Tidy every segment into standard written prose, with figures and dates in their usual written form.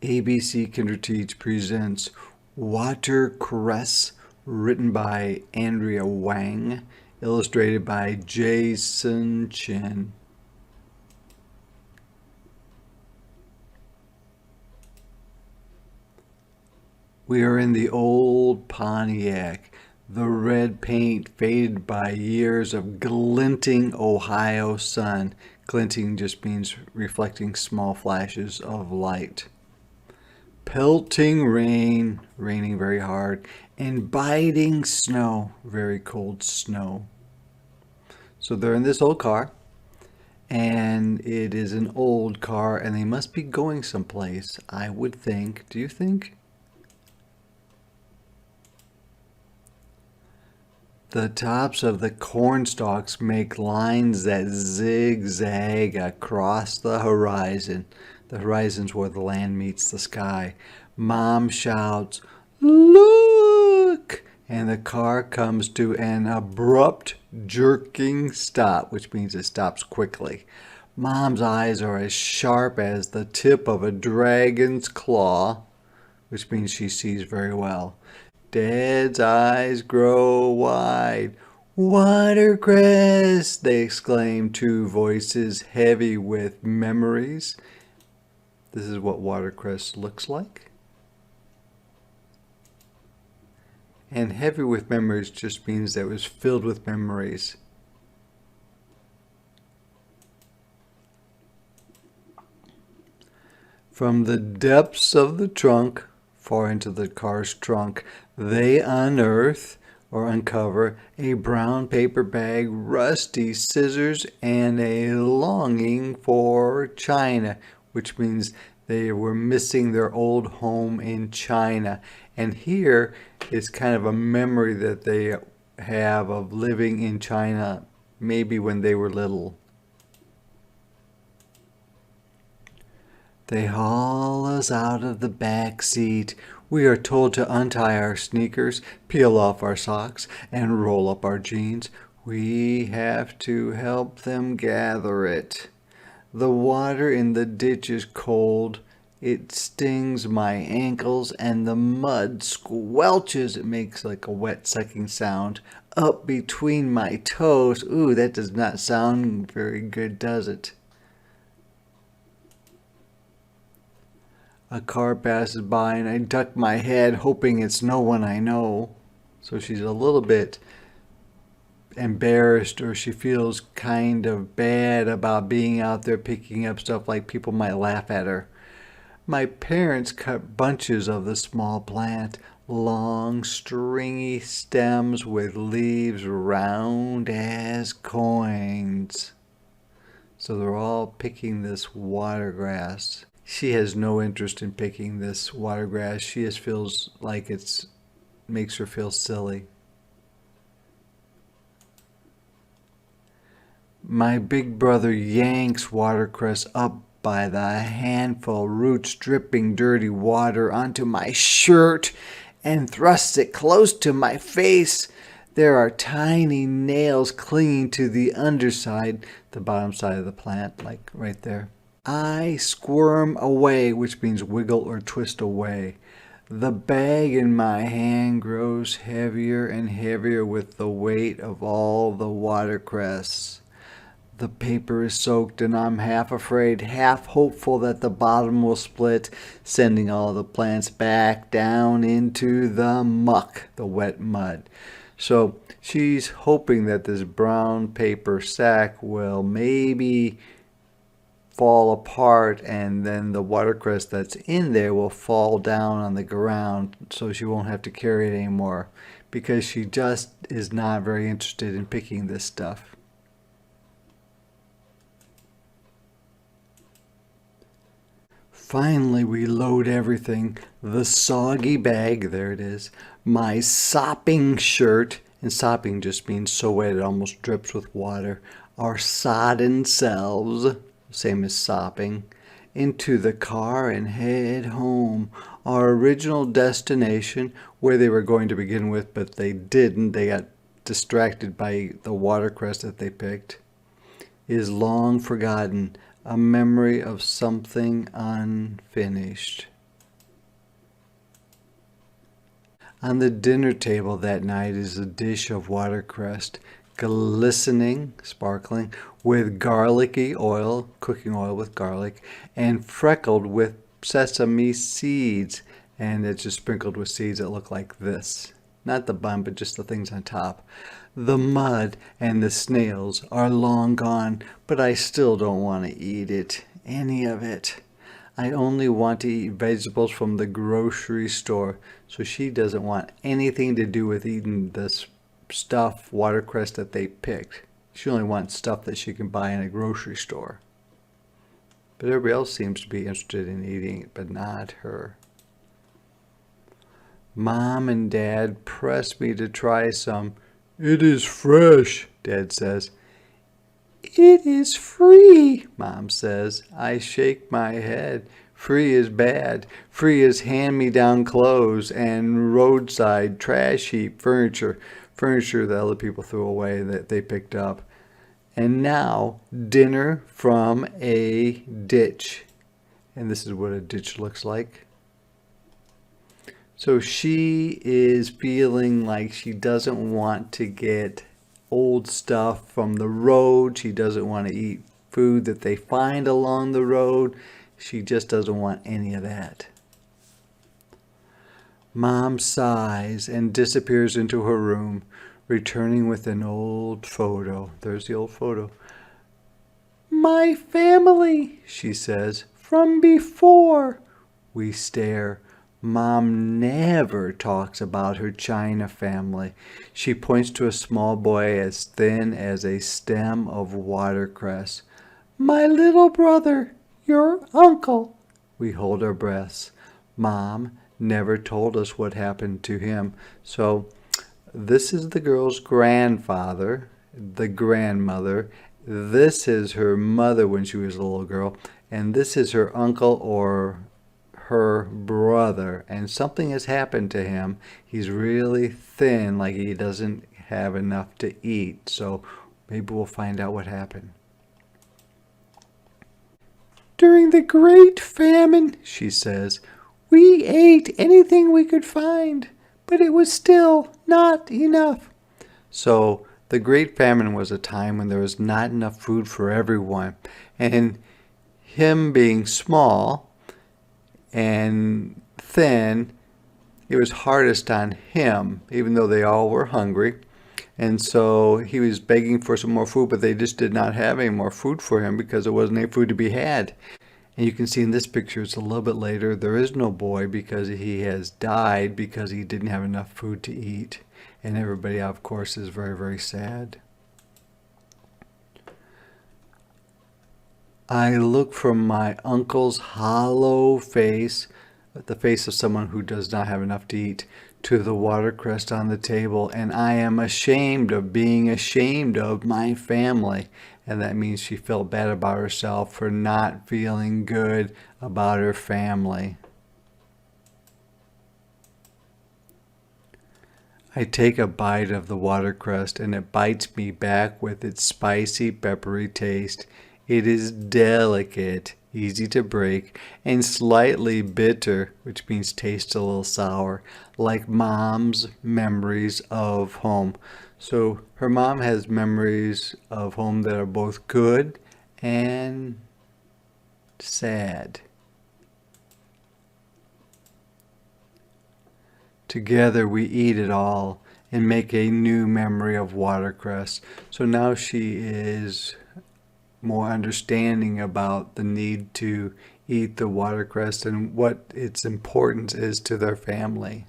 ABC Kinderteach presents Watercress, written by Andrea Wang, illustrated by Jason Chin. We are in the old Pontiac, the red paint faded by years of glinting Ohio sun. Glinting just means reflecting small flashes of light. Pelting rain, raining very hard, and biting snow, very cold snow. So they're in this old car, and it is an old car, and they must be going someplace, I would think. Do you think? The tops of the corn stalks make lines that zigzag across the horizon. The horizon's where the land meets the sky. Mom shouts, "Look!" And the car comes to an abrupt, jerking stop, which means it stops quickly. Mom's eyes are as sharp as the tip of a dragon's claw, which means she sees very well. Dad's eyes grow wide. "Watercress!" they exclaim, two voices heavy with memories. This is what watercress looks like. And heavy with memories just means that it was filled with memories. From the depths of the trunk, far into the car's trunk, they unearth or uncover a brown paper bag, rusty scissors, and a longing for China, which means they were missing their old home in China. And here is kind of a memory that they have of living in China, maybe when they were little. They haul us out of the back seat. We are told to untie our sneakers, peel off our socks, and roll up our jeans. We have to help them gather it. The water in the ditch is cold. It stings my ankles, and the mud squelches. It makes like a wet sucking sound up between my toes. Ooh, that does not sound very good, does it? A car passes by, and I duck my head, hoping it's no one I know. So she's a little bit embarrassed, or she feels kind of bad about being out there picking up stuff, like people might laugh at her. My parents cut bunches of the small plant, long stringy stems with leaves round as coins. So they're all picking this watercress. She has no interest in picking this watercress. She just feels like it makes her feel silly. My big brother yanks watercress up by the handful, roots dripping dirty water onto my shirt, and thrusts it close to my face. There are tiny nails clinging to the underside, the bottom side of the plant, like right there. I squirm away, which means wiggle or twist away. The bag in my hand grows heavier and heavier with the weight of all the watercress. The paper is soaked, and I'm half afraid, half hopeful that the bottom will split, sending all the plants back down into the muck, the wet mud. So she's hoping that this brown paper sack will maybe fall apart, and then the watercress that's in there will fall down on the ground, so she won't have to carry it anymore, because she just is not very interested in picking this stuff. Finally, we load everything. The soggy bag, there it is, my sopping shirt, and sopping just means so wet it almost drips with water, our sodden selves, same as sopping, into the car and head home. Our original destination, where they were going to begin with, but they didn't. They got distracted by the watercress that they picked, is long forgotten, a memory of something unfinished. On the dinner table that night is a dish of watercress, glistening, sparkling, with garlicky oil, cooking oil with garlic, and freckled with sesame seeds. And it's just sprinkled with seeds that look like this. Not the bun, but just the things on top. The mud and the snails are long gone, but I still don't want to eat it, any of it. I only want to eat vegetables from the grocery store, so she doesn't want anything to do with eating this stuff, watercress that they picked. She only wants stuff that she can buy in a grocery store. But everybody else seems to be interested in eating it, but not her. Mom and Dad press me to try some. It is fresh, Dad says. It is free, Mom says. I shake my head. Free is bad. Free is hand-me-down clothes and roadside trash heap furniture. Furniture that other people threw away that they picked up. And now, dinner from a ditch. And this is what a ditch looks like. So she is feeling like she doesn't want to get old stuff from the road. She doesn't want to eat food that they find along the road. She just doesn't want any of that. Mom sighs and disappears into her room, returning with an old photo. There's the old photo. My family, she says, from before. We stare. Mom never talks about her China family. She points to a small boy as thin as a stem of watercress. My little brother, your uncle. We hold our breaths. Mom never told us what happened to him. So this is the girl's grandfather, the grandmother. This is her mother when she was a little girl. And this is her uncle or her brother, and something has happened to him. He's really thin, like he doesn't have enough to eat. So maybe we'll find out what happened. During the Great Famine, she says, we ate anything we could find, but it was still not enough. So the Great Famine was a time when there was not enough food for everyone. And him being small and thin, it was hardest on him, even though they all were hungry. And so he was begging for some more food, but they just did not have any more food for him because there wasn't any food to be had. And you can see in this picture, it's a little bit later, there is no boy because he has died because he didn't have enough food to eat. And everybody, of course, is very, very sad. I look from my uncle's hollow face, the face of someone who does not have enough to eat, to the watercress on the table, and I am ashamed of being ashamed of my family. And that means she felt bad about herself for not feeling good about her family. I take a bite of the watercress and it bites me back with its spicy, peppery taste. It is delicate, easy to break, and slightly bitter, which means tastes a little sour, like Mom's memories of home. So her mom has memories of home that are both good and sad. Together we eat it all and make a new memory of watercress. So now she is more understanding about the need to eat the watercress and what its importance is to their family.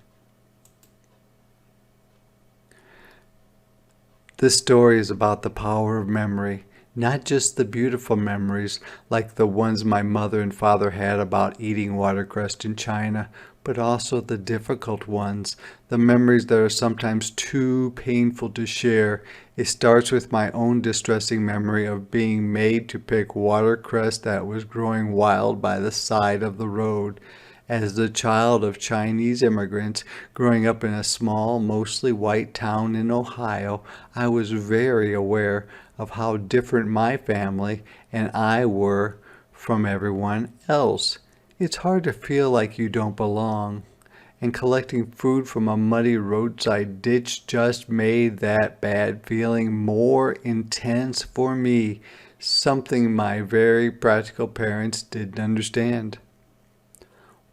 This story is about the power of memory, not just the beautiful memories like the ones my mother and father had about eating watercress in China, but also the difficult ones, the memories that are sometimes too painful to share. It starts with my own distressing memory of being made to pick watercress that was growing wild by the side of the road. As the child of Chinese immigrants growing up in a small, mostly white town in Ohio, I was very aware of how different my family and I were from everyone else. It's hard to feel like you don't belong. and collecting food from a muddy roadside ditch just made that bad feeling more intense for me, something my very practical parents didn't understand.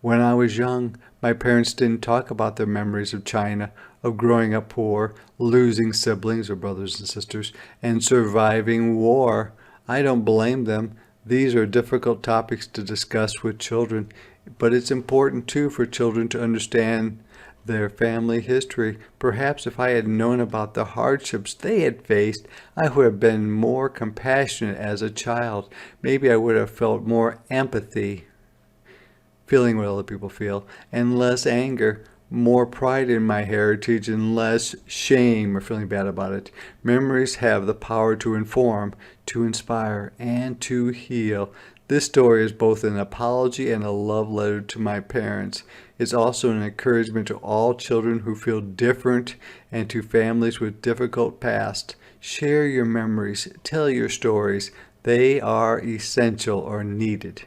When I was young, my parents didn't talk about their memories of China, of growing up poor, losing siblings or brothers and sisters, and surviving war. I don't blame them. These are difficult topics to discuss with children, but it's important too for children to understand their family history. Perhaps if I had known about the hardships they had faced, I would have been more compassionate as a child. Maybe I would have felt more empathy, feeling what other people feel, and less anger, more pride in my heritage, and less shame or feeling bad about it. Memories have the power to inform, to inspire, and to heal. This story is both an apology and a love letter to my parents. It's also an encouragement to all children who feel different and to families with difficult past. Share your memories, tell your stories. They are essential or needed.